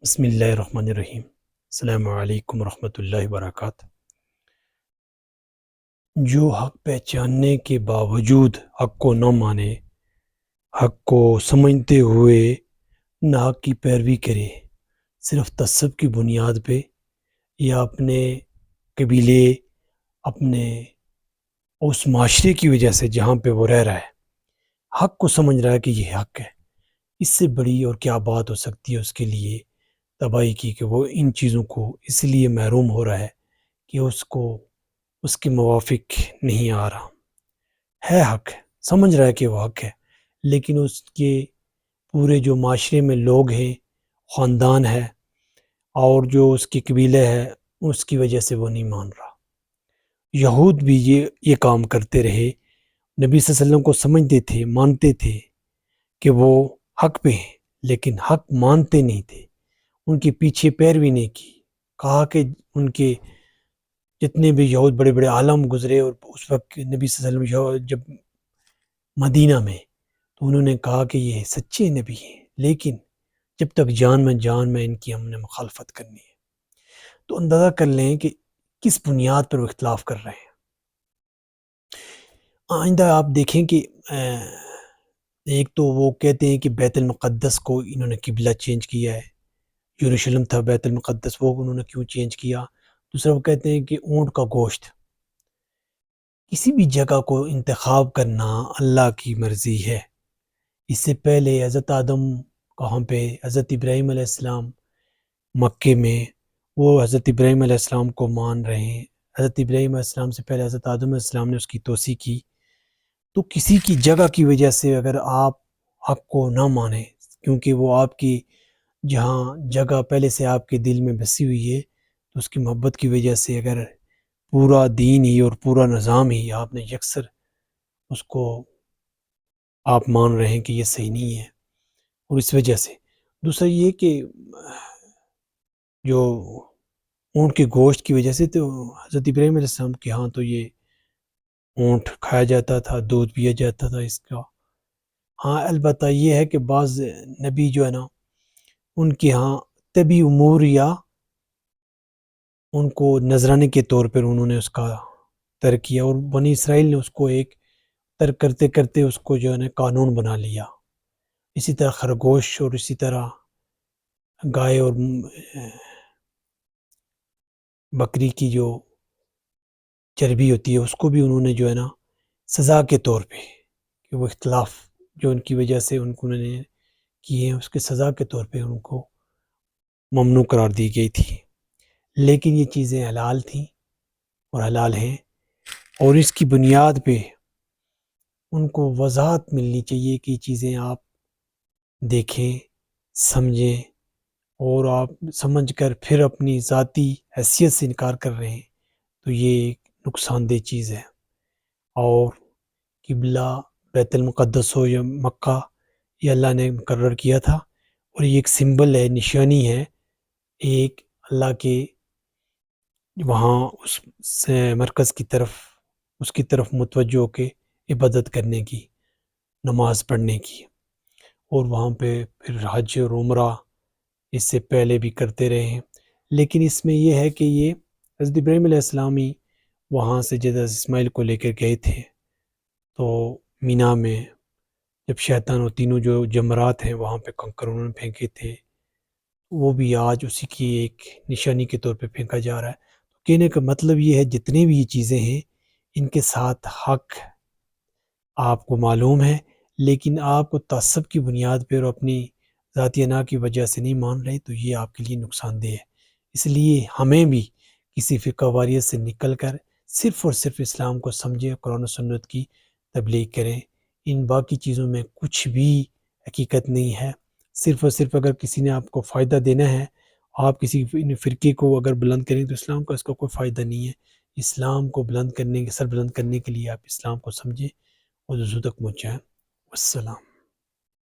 بسم اللہ الرحمن الرحیم۔ السلام علیکم ورحمۃ اللہ وبرکاتہ۔ جو حق پہچاننے کے باوجود حق کو نہ مانے، حق کو سمجھتے ہوئے نہ حق کی پیروی کرے، صرف تعصب کی بنیاد پہ یا اپنے قبیلے، اپنے اس معاشرے کی وجہ سے جہاں پہ وہ رہ رہا ہے، حق کو سمجھ رہا ہے کہ یہ حق ہے، اس سے بڑی اور کیا بات ہو سکتی ہے اس کے لیے تباہی کی کہ وہ ان چیزوں کو اس لیے محروم ہو رہا ہے کہ اس کو اس کے موافق نہیں آ رہا ہے۔ حق ہے، سمجھ رہا ہے کہ وہ حق ہے، لیکن اس کے پورے جو معاشرے میں لوگ ہیں، خاندان ہے اور جو اس کے قبیلے ہے، اس کی وجہ سے وہ نہیں مان رہا۔ یہود بھی یہ کام کرتے رہے، نبی صلی اللہ علیہ وسلم کو سمجھتے تھے، مانتے تھے کہ وہ حق پہ ہیں، لیکن حق مانتے نہیں تھے، ان کے پیچھے پیروی نہیں کی۔ کہا کہ ان کے جتنے بھی یہود بڑے بڑے عالم گزرے، اور اس وقت نبی صلی اللہ علیہ وسلم جب مدینہ میں، تو انہوں نے کہا کہ یہ سچے نبی ہیں، لیکن جب تک جان میں ان کی ہم نے مخالفت کرنی ہے۔ تو اندازہ کر لیں کہ کس بنیاد پر وہ اختلاف کر رہے ہیں۔ آئندہ آپ دیکھیں کہ ایک تو وہ کہتے ہیں کہ بیت المقدس کو انہوں نے قبلہ چینج کیا ہے، یروشلم تھا بیت المقدس، وہ انہوں نے کیوں چینج کیا۔ دوسرا وہ کہتے ہیں کہ اونٹ کا گوشت، کسی بھی جگہ کو انتخاب کرنا اللہ کی مرضی ہے۔ اس سے پہلے حضرت آدم کہاں پہ، حضرت ابراہیم علیہ السلام مکے میں، وہ حضرت ابراہیم علیہ السلام کو مان رہے ہیں۔ حضرت ابراہیم علیہ السلام سے پہلے حضرت آدم علیہ السلام نے اس کی توسیع کی۔ تو کسی کی جگہ کی وجہ سے اگر آپ حق کو نہ مانیں، کیونکہ وہ آپ کی جہاں جگہ پہلے سے آپ کے دل میں بسی ہوئی ہے، تو اس کی محبت کی وجہ سے اگر پورا دین ہی اور پورا نظام ہی آپ نے یکسر اس کو آپ مان رہے ہیں کہ یہ صحیح نہیں ہے، اور اس وجہ سے دوسرا یہ کہ جو اونٹ کے گوشت کی وجہ سے، تو حضرت ابراہیم علیہ السلام کے ہاں تو یہ اونٹ کھایا جاتا تھا، دودھ پیا جاتا تھا اس کا۔ ہاں البتہ یہ ہے کہ بعض نبی جو ہے نا، ان کے ہاں طبی امور یا ان کو نذرانے کے طور پر انہوں نے اس کا ترک کیا، اور بنی اسرائیل نے اس کو ایک ترک کرتے کرتے اس کو جو ہے نا قانون بنا لیا۔ اسی طرح خرگوش اور اسی طرح گائے اور بکری کی جو چربی ہوتی ہے، اس کو بھی انہوں نے جو ہے نا سزا کے طور پہ، کہ وہ اختلاف جو ان کی وجہ سے ان کو انہوں نے کیے ہیں، اس کے سزا کے طور پہ ان کو ممنوع قرار دی گئی تھی۔ لیکن یہ چیزیں حلال تھیں اور حلال ہیں، اور اس کی بنیاد پہ ان کو وضاحت ملنی چاہیے کہ یہ چیزیں آپ دیکھیں، سمجھیں، اور آپ سمجھ کر پھر اپنی ذاتی حیثیت سے انکار کر رہے ہیں، تو یہ ایک نقصان دہ چیز ہے۔ اور قبلہ بیت المقدس ہو یا مکہ، یہ اللہ نے مقرر کیا تھا، اور یہ ایک سمبل ہے، نشانی ہے ایک اللہ کے وہاں اس سے مرکز کی طرف، اس کی طرف متوجہ ہو کے عبادت کرنے کی، نماز پڑھنے کی، اور وہاں پہ پھر حج اور عمرہ اس سے پہلے بھی کرتے رہے ہیں۔ لیکن اس میں یہ ہے کہ یہ حضرت ابراہیم علیہ السلام ہی وہاں سے جد اسماعیل کو لے کر گئے تھے، تو مینا میں جب شیطان و تینوں جو جمرات ہیں وہاں پہ کنکر انہوں نے پھینکے تھے، وہ بھی آج اسی کی ایک نشانی کے طور پہ پھینکا جا رہا ہے۔ کہنے کا مطلب یہ ہے جتنے بھی یہ چیزیں ہیں ان کے ساتھ حق آپ کو معلوم ہے، لیکن آپ کو تعصب کی بنیاد پر اور اپنی ذاتی انا کی وجہ سے نہیں مان رہے، تو یہ آپ کے لیے نقصان دہ ہے۔ اس لیے ہمیں بھی کسی فقہ واریت سے نکل کر صرف اور صرف اسلام کو سمجھیں، قرآن و سنت کی تبلیغ کریں۔ ان باقی چیزوں میں کچھ بھی حقیقت نہیں ہے۔ صرف اور صرف اگر کسی نے آپ کو فائدہ دینا ہے، آپ کسی فرقے کو اگر بلند کریں، تو اسلام کا اس کا کوئی فائدہ نہیں ہے۔ اسلام کو بلند کرنے، سر بلند کرنے کے لیے آپ اسلام کو سمجھیں اور دوسروں تک پہنچائیں۔ والسلام۔